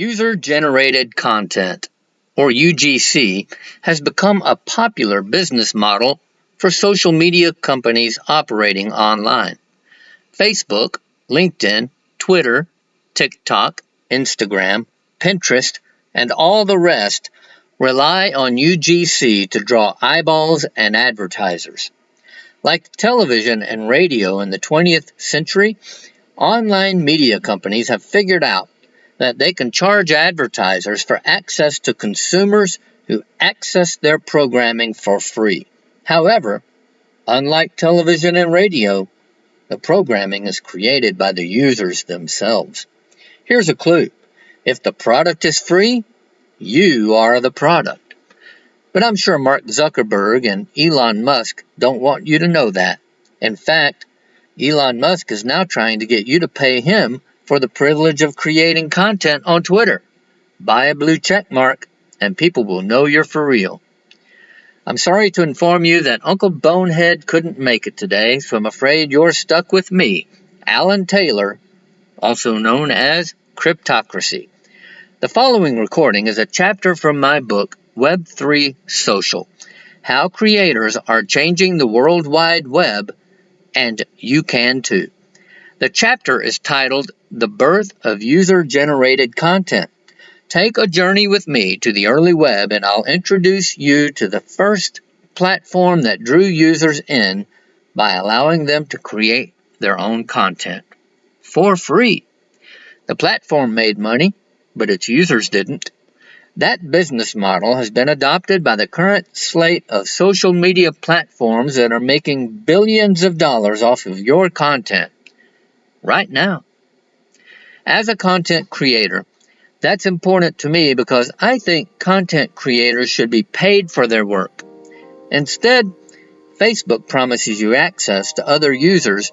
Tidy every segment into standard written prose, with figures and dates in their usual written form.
User-generated content, or UGC, has become a popular business model for social media companies operating online. Facebook, LinkedIn, Twitter, TikTok, Instagram, Pinterest, and all the rest rely on UGC to draw eyeballs and advertisers. Like television and radio in the 20th century, online media companies have figured out that they can charge advertisers for access to consumers who access their programming for free. However, unlike television and radio, the programming is created by the users themselves. Here's a clue. If the product is free, you are the product. But I'm sure Mark Zuckerberg and Elon Musk don't want you to know that. In fact, Elon Musk is now trying to get you to pay him for the privilege of creating content on Twitter. Buy a blue check mark, and people will know you're for real. I'm sorry to inform you that Uncle Bonehead couldn't make it today, so I'm afraid you're stuck with me, Alan Taylor, also known as Cryptocracy. The following recording is a chapter from my book, Web3 Social: How Creators Are Changing the World Wide Web, and You Can Too. The chapter is titled The Birth of User-Generated Content. Take a journey with me to the early web, and I'll introduce you to the first platform that drew users in by allowing them to create their own content for free. The platform made money, but its users didn't. That business model has been adopted by the current slate of social media platforms that are making billions of dollars off of your content right now. As a content creator, that's important to me because I think content creators should be paid for their work. Instead, Facebook promises you access to other users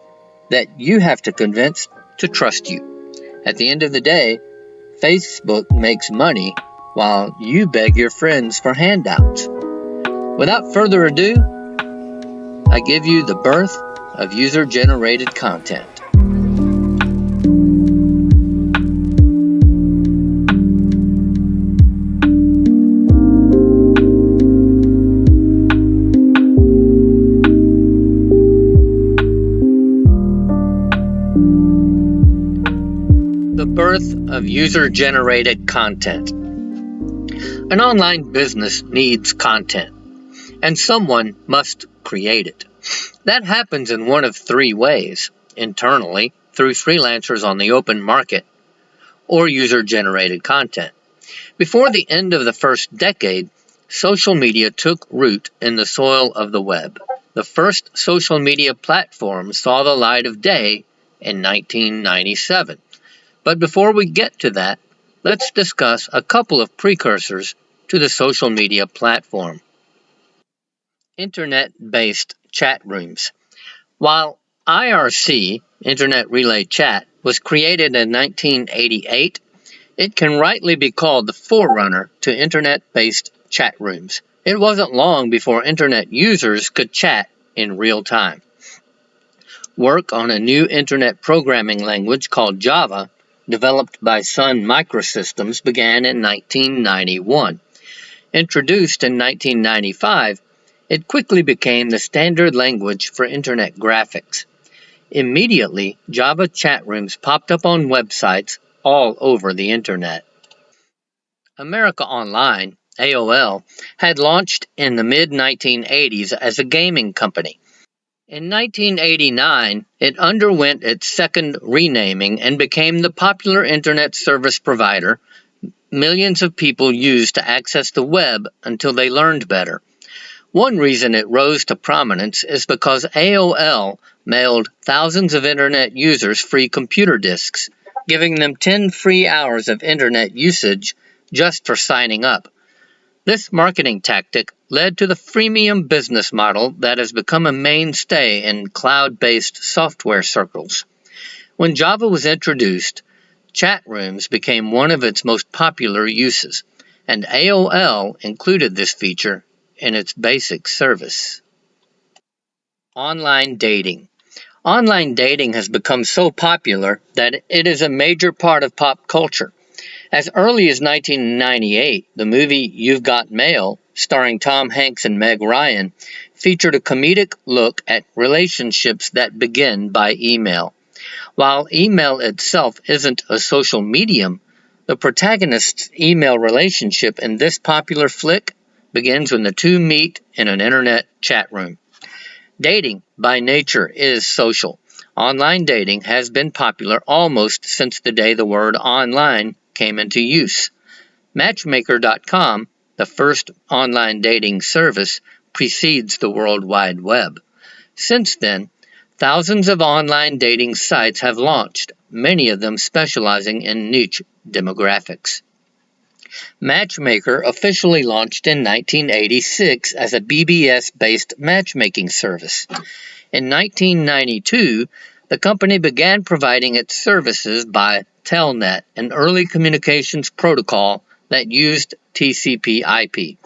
that you have to convince to trust you. At the end of the day, Facebook makes money while you beg your friends for handouts. Without further ado, I give you the birth of user-generated content. The birth of user-generated content. An online business needs content, and someone must create it. That happens in one of three ways: internally, through freelancers on the open market, or user-generated content. Before the end of the first decade, social media took root in the soil of the web. The first social media platform saw the light of day in 1997. But before we get to that, let's discuss a couple of precursors to the social media platform. Internet-based chat rooms. While IRC, Internet Relay Chat, was created in 1988, it can rightly be called the forerunner to Internet-based chat rooms. It wasn't long before Internet users could chat in real time. Work on a new Internet programming language called Java, developed by Sun Microsystems, began in 1991. Introduced in 1995, it quickly became the standard language for Internet graphics. Immediately, Java chat rooms popped up on websites all over the Internet. America Online, AOL, had launched in the mid-1980s as a gaming company. In 1989, it underwent its second renaming and became the popular Internet service provider millions of people used to access the web until they learned better. One reason it rose to prominence is because AOL mailed thousands of Internet users free computer disks, giving them 10 free hours of Internet usage just for signing up. This marketing tactic led to the freemium business model that has become a mainstay in cloud-based software circles. When Java was introduced, chat rooms became one of its most popular uses, and AOL included this feature in its basic service. Online dating. Online dating has become so popular that it is a major part of pop culture. As early as 1998, the movie You've Got Mail, starring Tom Hanks and Meg Ryan, featured a comedic look at relationships that begin by email. While email itself isn't a social medium, the protagonist's email relationship in this popular flick begins when the two meet in an internet chat room. Dating, by nature, is social. Online dating has been popular almost since the day the word online came into use. Matchmaker.com, the first online dating service, precedes the World Wide Web. Since then, thousands of online dating sites have launched, many of them specializing in niche demographics. Matchmaker officially launched in 1986 as a BBS-based matchmaking service. In 1992, the company began providing its services by Telnet, an early communications protocol that used TCP/IP.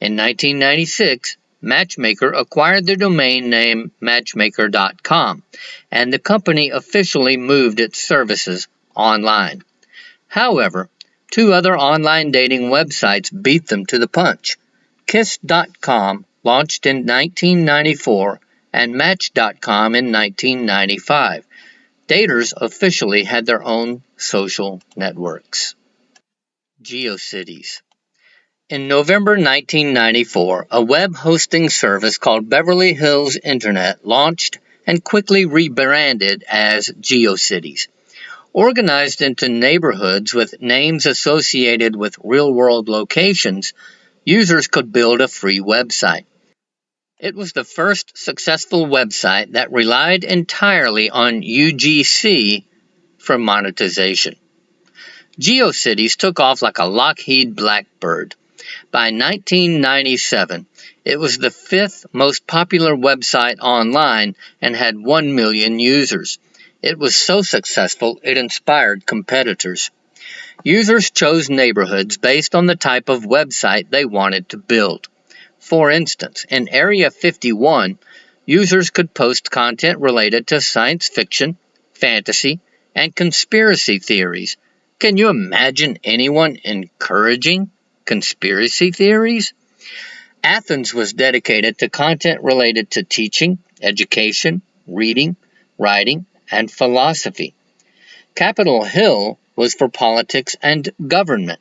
In 1996, Matchmaker acquired the domain name matchmaker.com, and the company officially moved its services online. However, two other online dating websites beat them to the punch. Kiss.com launched in 1994 and Match.com in 1995. Daters officially had their own social networks. GeoCities. In November 1994, a web hosting service called Beverly Hills Internet launched and quickly rebranded as GeoCities. Organized into neighborhoods with names associated with real-world locations, users could build a free website. It was the first successful website that relied entirely on UGC for monetization. GeoCities took off like a Lockheed Blackbird. By 1997, it was the fifth most popular website online and had 1 million users. It was so successful, it inspired competitors. Users chose neighborhoods based on the type of website they wanted to build. For instance, in Area 51, users could post content related to science fiction, fantasy, and conspiracy theories. Can you imagine anyone encouraging conspiracy theories? Athens was dedicated to content related to teaching, education, reading, writing, and philosophy. Capitol Hill was for politics and government.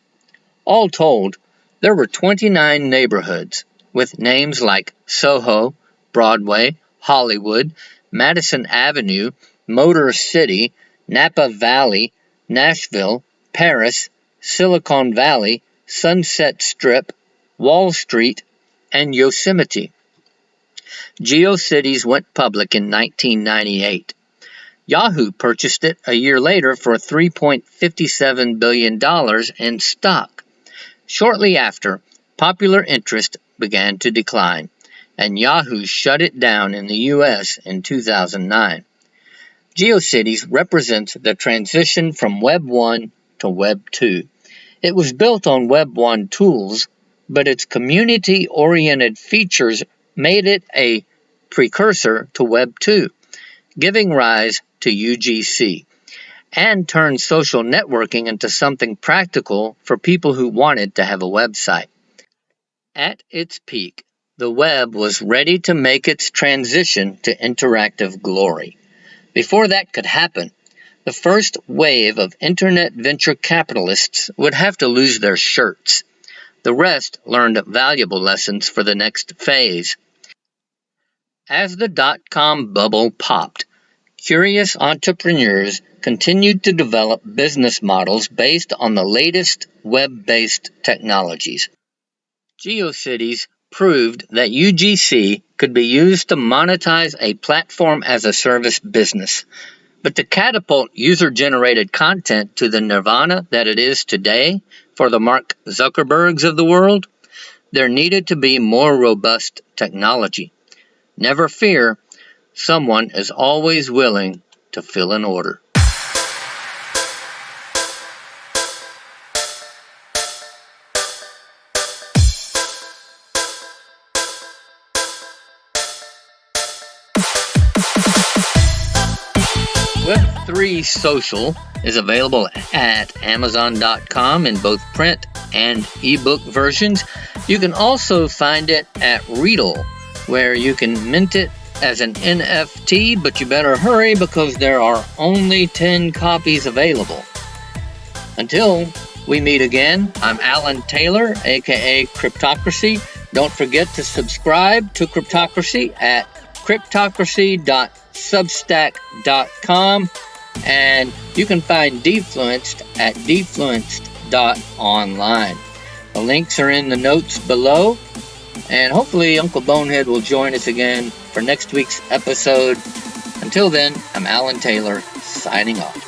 All told, there were 29 neighborhoods with names like Soho, Broadway, Hollywood, Madison Avenue, Motor City, Napa Valley, Nashville, Paris, Silicon Valley, Sunset Strip, Wall Street, and Yosemite. GeoCities went public in 1998. Yahoo purchased it a year later for $3.57 billion in stock. Shortly after, popular interest began to decline, and Yahoo shut it down in the U.S. in 2009. GeoCities represents the transition from Web 1 to Web 2. It was built on Web 1 tools, but its community-oriented features made it a precursor to Web 2, giving rise to UGC, and turned social networking into something practical for people who wanted to have a website. At its peak, the web was ready to make its transition to interactive glory. Before that could happen, the first wave of internet venture capitalists would have to lose their shirts. The rest learned valuable lessons for the next phase. As the dot-com bubble popped, curious entrepreneurs continued to develop business models based on the latest web-based technologies. GeoCities proved that UGC could be used to monetize a platform-as-a-service business. But to catapult user-generated content to the nirvana that it is today for the Mark Zuckerbergs of the world, there needed to be more robust technology. Never fear, someone is always willing to fill an order. Web3 Social is available at Amazon.com in both print and ebook versions. You can also find it at Readle, where you can mint it as an NFT, but you better hurry because there are only 10 copies available. Until we meet again, I'm Alan Taylor, aka Cryptocracy. Don't forget to subscribe to Cryptocracy at cryptocracy.substack.com, and you can find Defluenced at defluenced.online. The links are in the notes below, and hopefully Uncle Bonehead will join us again for next week's episode. Until then, I'm Alan Taylor, signing off.